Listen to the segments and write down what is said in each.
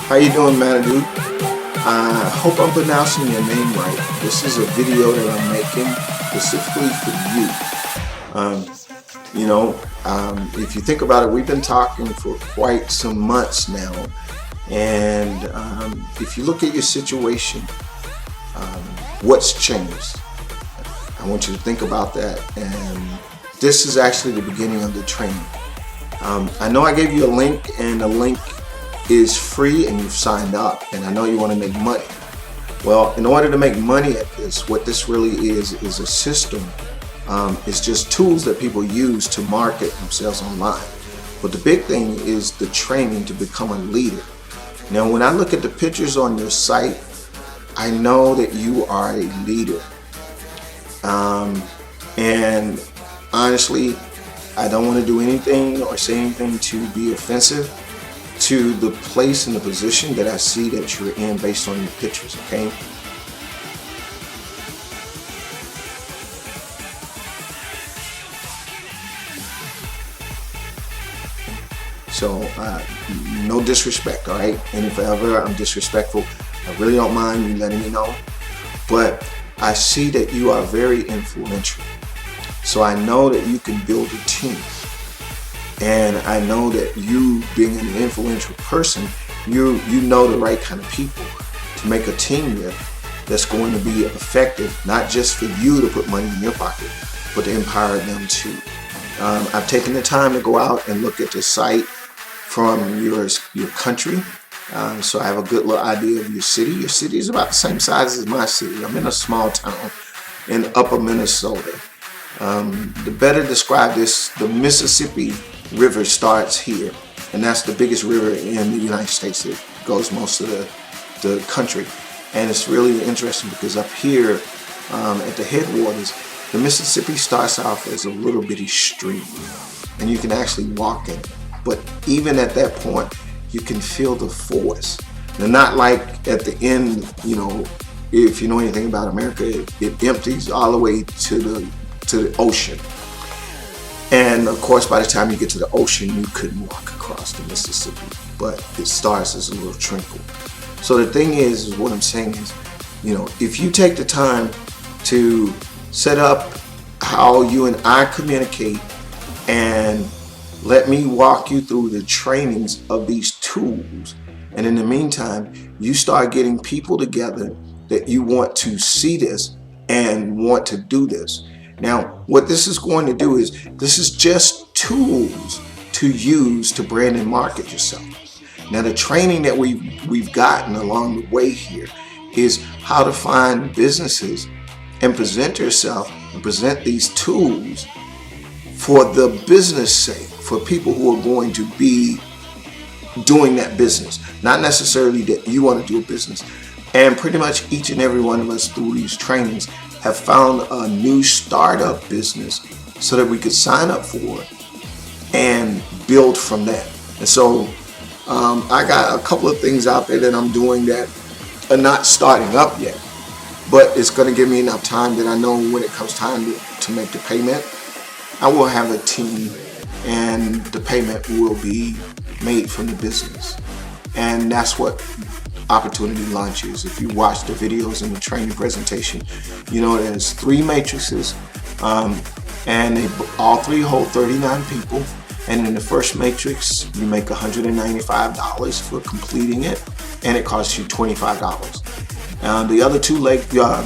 How you doing, Manadu? I hope I'm pronouncing your name right. This is a video that I'm making specifically for you. Um, if you think about it, we've been talking for quite some months now. And if you look at your situation, what's changed? I want you to think about that. And this is actually the beginning of the training. I know I gave you a link, and the link is free and you've signed up, and I know you want to make money. Well, in order to make money at this, what this really is a system. It's just tools that people use to market themselves online. But the big thing is the training to become a leader. Now, when I look at the pictures on your site, I know that you are a leader. And honestly, I don't want to do anything or say anything to be offensive to the place and the position that I see that you're in based on your pictures, okay? So, no disrespect, all right? And if ever I'm disrespectful, I really don't mind you letting me know. But I see that you are very influential. So I know that you can build a team. And I know that you being an influential person, you know the right kind of people to make a team with that's going to be effective, not just for you to put money in your pocket, but to empower them too. I've taken the time to go out and look at the site from your country. So I have a good little idea of your city. Your city is about the same size as my city. I'm in a small town in upper Minnesota. To better describe this, the Mississippi River starts here, and that's the biggest river in the United States. It goes most of the country, and it's really interesting because up here at the headwaters, the Mississippi starts off as a little bitty stream, and you can actually walk in. But even at that point, you can feel the force. Now, not like at the end, if you know anything about America, it empties all the way to the ocean. And of course, by the time you get to the ocean, you couldn't walk across the Mississippi, but it starts as a little trickle. So the thing is what I'm saying is, if you take the time to set up how you and I communicate and let me walk you through the trainings of these tools, and in the meantime, you start getting people together that you want to see this and want to do this. Now, what this is going to do is, this is just tools to use to brand and market yourself. Now, the training that we've gotten along the way here is how to find businesses and present yourself and present these tools for the business sake, for people who are going to be doing that business, not necessarily that you want to do a business. And pretty much each and every one of us through these trainings have found a new startup business so that we could sign up for it and build from that. And so I got a couple of things out there that I'm doing that are not starting up yet, but it's going to give me enough time that I know when it comes time to make the payment, I will have a team and the payment will be made from the business. And that's what Opportunity Launch is. If you watch the videos and the training presentation, there's 3 matrices, and they all 3 hold 39 people. And in the first matrix, you make $195 for completing it, and it costs you $25. The other 2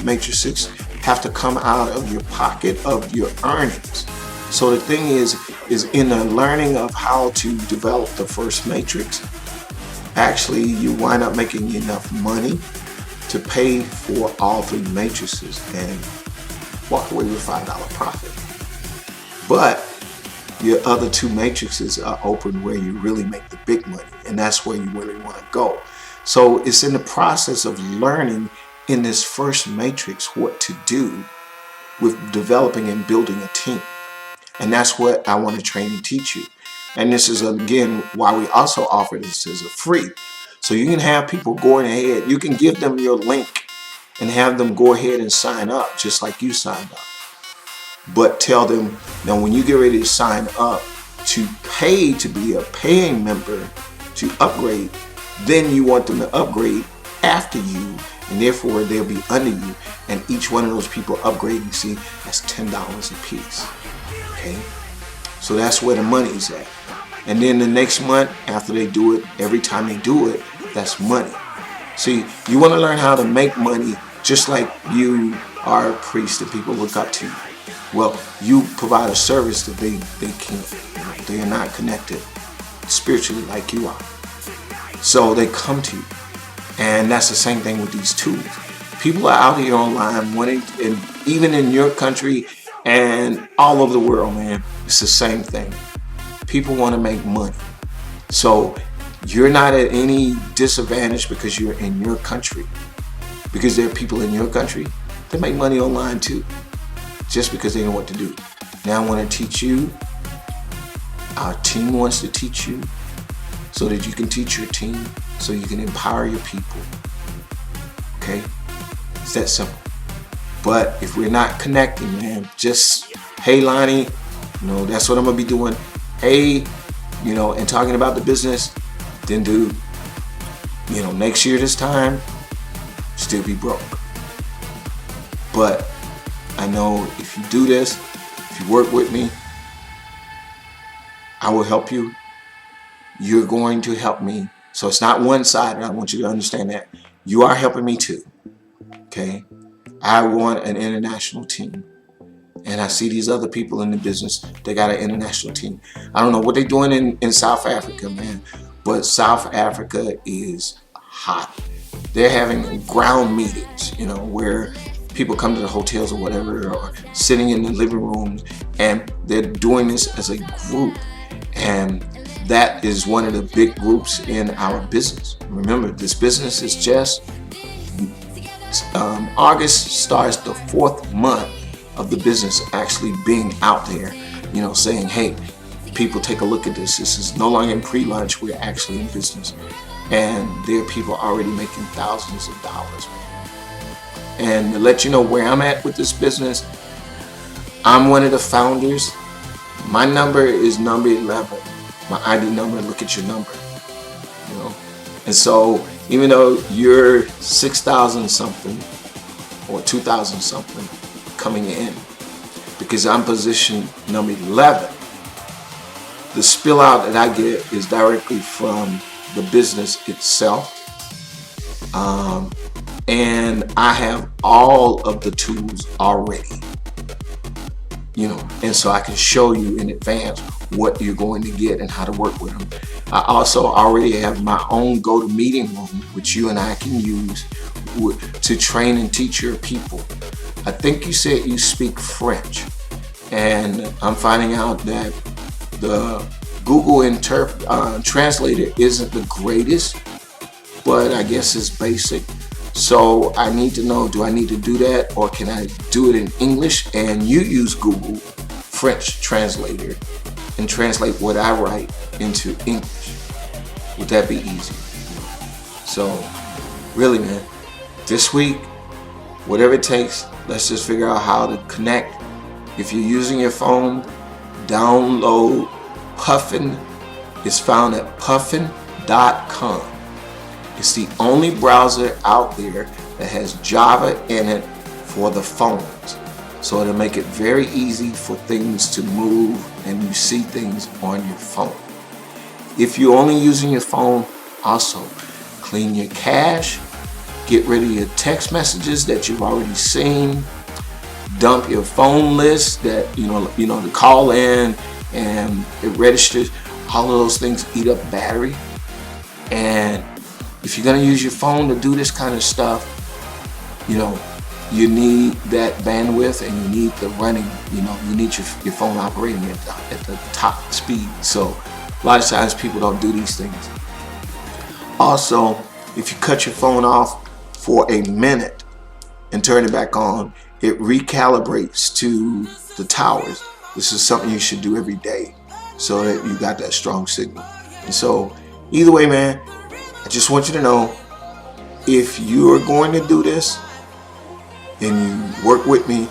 matrices have to come out of your pocket of your earnings. So the thing is in the learning of how to develop the first matrix, actually you wind up making enough money to pay for all 3 matrices and walk away with $5 profit. But your other 2 matrices are open where you really make the big money, and that's where you really want to go. So it's in the process of learning in this first matrix what to do with developing and building a team. And that's what I want to train and teach you. And this is, again, why we also offer this as a free. So you can have people going ahead. You can give them your link and have them go ahead and sign up just like you signed up. But tell them, now when you get ready to sign up to pay to be a paying member to upgrade, Then you want them to upgrade after you, and therefore they'll be under you. And each one of those people upgrading, see, that's $10 a piece. Okay, so that's where the money's at. And then the next month after they do it, every time they do it, that's money. See, you want to learn how to make money just like you are a priest and people look up to you. Well, you provide a service that they can't. They are not connected spiritually like you are. So they come to you. And that's the same thing with these tools. People are out here online wanting, and even in your country and all over the world, man, it's the same thing. People want to make money. So you're not at any disadvantage because you're in your country. Because there are people in your country that make money online too, just because they know what to do. Now I want to teach you. Our team wants to teach you so that you can teach your team, so you can empower your people. Okay? It's that simple. But if we're not connecting, man, just, hey, Lonnie, that's what I'm going to be doing. Hey, and talking about the business, then do, next year this time, still be broke. But I know if you do this, if you work with me, I will help you. You're going to help me. So it's not one-sided. I want you to understand that. You are helping me too. Okay? I want an international team. And I see these other people in the business, they got an international team. I don't know what they're doing in South Africa, man. But South Africa is hot. They're having ground meetings, where people come to the hotels or whatever, or sitting in the living rooms, and they're doing this as a group. And that is one of the big groups in our business. Remember, this business is just, August starts the 4th month of the business actually being out there, saying, hey, people, take a look at this. This is no longer in pre-launch. We're actually in business. And there are people already making thousands of dollars, man. And to let you know where I'm at with this business, I'm one of the founders. My number is number 11. My ID number, look at your number. And so even though you're 6,000 something or 2,000 something coming in, because I'm position number 11, the spill out that I get is directly from the business itself. And I have all of the tools already, and so I can show you in advance what you're going to get and how to work with them. I also already have my own go-to-meeting room, which you and I can use to train and teach your people. I think you said you speak French, and I'm finding out that the Google translator isn't the greatest, but I guess it's basic. So I need to know, do I need to do that, or can I do it in English and you use Google French translator and translate what I write into English? Would that be easy? So really, man, this week, whatever it takes, let's just figure out how to connect. If you're using your phone, download Puffin. It's found at puffin.com. It's the only browser out there that has Java in it for the phones. So it'll make it very easy for things to move and you see things on your phone. If you're only using your phone, also clean your cache, get rid of your text messages that you've already seen, dump your phone list that to call in and it registers. All of those things eat up battery. And if you're going to use your phone to do this kind of stuff, you need that bandwidth and you need the running, you need your phone operating at the top speed. So a lot of times people don't do these things. Also, if you cut your phone off for a minute and turn it back on, it recalibrates to the towers. This is something you should do every day so that you got that strong signal. And so either way, man, I just want you to know, if you're going to do this and you work with me,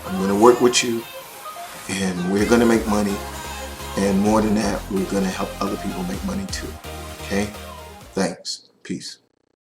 I'm going to work with you and we're going to make money. And more than that, we're going to help other people make money too. Okay? Thanks. Peace.